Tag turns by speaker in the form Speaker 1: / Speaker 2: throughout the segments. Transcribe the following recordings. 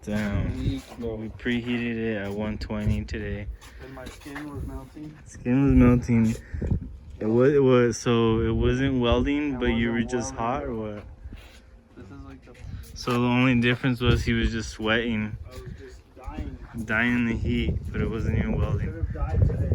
Speaker 1: Damn. We preheated it at 120 today.
Speaker 2: And my skin was melting.
Speaker 1: Skin was melting. It was so it wasn't welding, but you were just hot or what?
Speaker 2: This is like the...
Speaker 1: So the only difference was he was just sweating.
Speaker 2: I was just dying.
Speaker 1: Dying in the heat, but it wasn't even
Speaker 2: I
Speaker 1: welding.
Speaker 2: could have died today.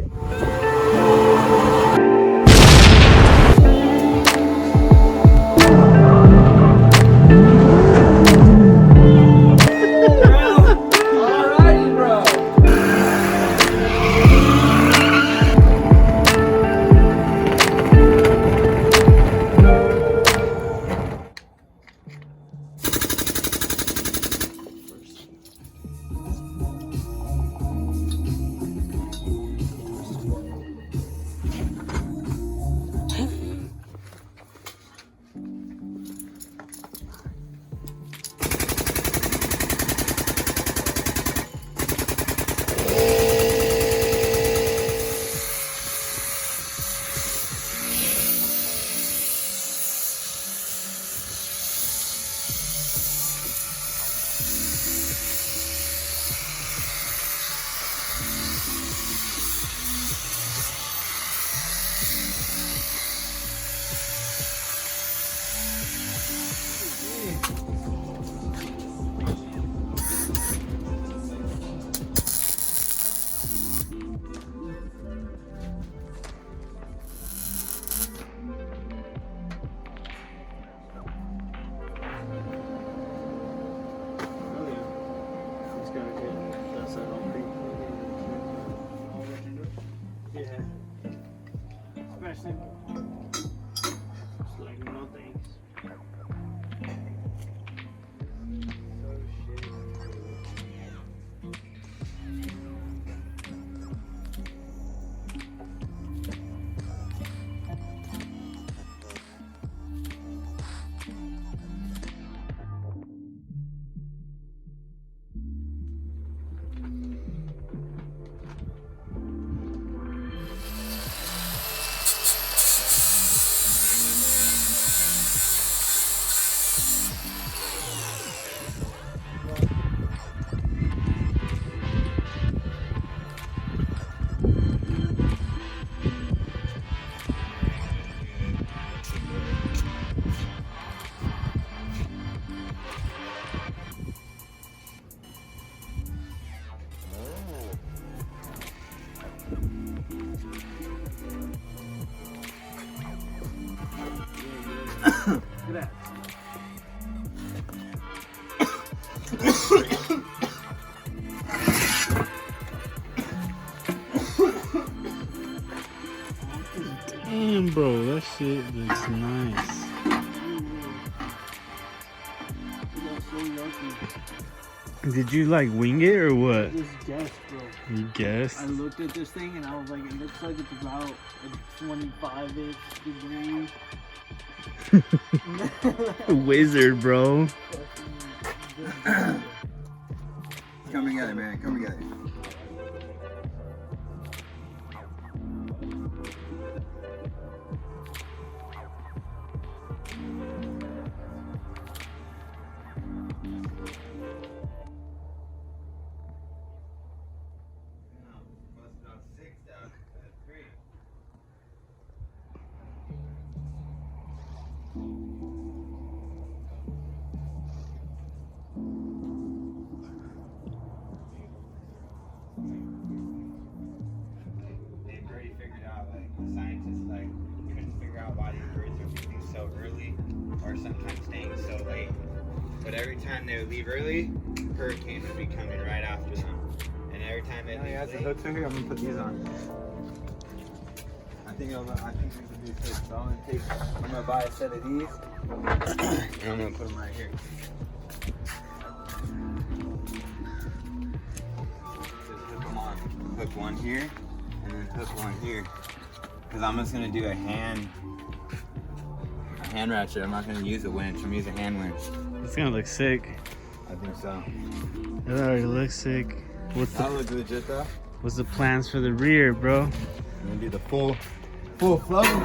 Speaker 1: Damn, bro, that shit looks nice. Did you like wing it or what?
Speaker 2: Just guess, bro.
Speaker 1: You guessed?
Speaker 2: I looked at this thing and I was like, it looks like it's about a 25-ish degree.
Speaker 1: Wizard, bro.
Speaker 3: Come together, man. Come together. Scientists couldn't figure out why these birds are leaving so early or sometimes staying so late. But every time they would leave early, hurricanes would be coming right after them. And every time they leave late, the hooks are here. I'm gonna put these on. I think these would be good. So I'm gonna buy a set of these and I'm gonna put them right here. Just hook them on. Hook one here and then hook one here. Because I'm just gonna do a hand ratchet. I'm not gonna use a winch. I'm gonna use a hand winch.
Speaker 1: It's gonna look sick.
Speaker 3: I think so.
Speaker 1: It already looks sick.
Speaker 3: That looks legit though.
Speaker 1: What's the plans for the rear, bro?
Speaker 3: I'm gonna do the full floating.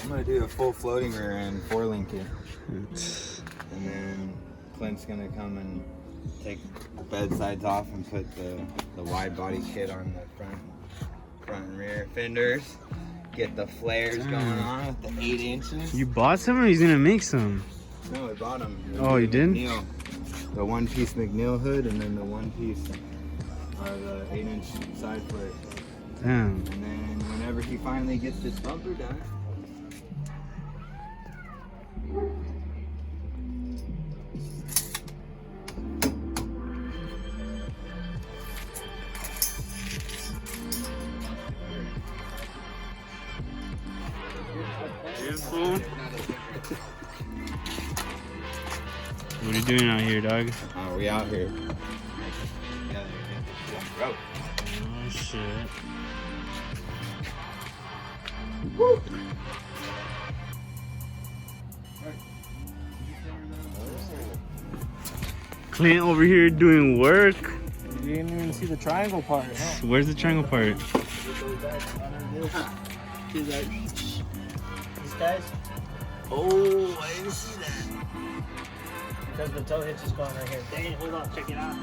Speaker 3: I'm gonna do a full floating rear end 4-link it. And then Clint's gonna come and take the bed sides off and put the wide body kit on the front and rear fenders. Get the flares going on with the 8 inches.
Speaker 1: You bought some or he's gonna make some?
Speaker 3: No, I bought them.
Speaker 1: Oh, you did?
Speaker 3: McNeil. The 1-piece McNeil hood and then the 1-piece are the 8-inch side flares.
Speaker 1: Damn.
Speaker 3: And then whenever he finally gets this bumper done,
Speaker 1: Beautiful. What are you doing out here, dog?
Speaker 3: we out here.
Speaker 1: Oh shit.
Speaker 3: Woo.
Speaker 1: Clint over here doing work.
Speaker 2: You didn't even see the triangle part, huh?
Speaker 1: Where's the triangle part?
Speaker 2: See that? These guys?
Speaker 1: Oh, I didn't see that.
Speaker 2: Because the tow hitch is going right here. Dang it, hold on, check it out.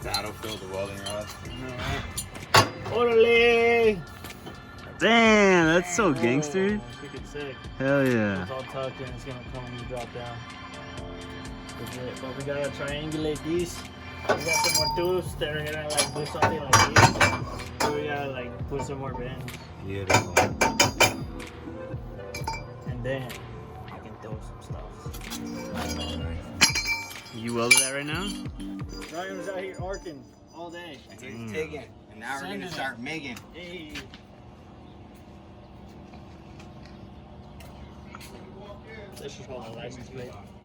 Speaker 3: That'll fill the welding rod.
Speaker 2: Orale!
Speaker 1: Damn, that's so gangster.
Speaker 2: Freaking sick.
Speaker 1: Hell yeah.
Speaker 2: It's all tucked in, it's gonna come when you drop down. That's it. But we gotta triangulate these. We got some more tools that are gonna like do something like this. So we gotta like put some more bends.
Speaker 3: Beautiful.
Speaker 2: And then I can throw some stuff.
Speaker 1: You welded that right now?
Speaker 2: Ryan was out here arcing all day.
Speaker 3: He's taking. And now we're
Speaker 2: Sending
Speaker 3: gonna
Speaker 2: it.
Speaker 3: start making.
Speaker 2: Hey. This is what my license plate.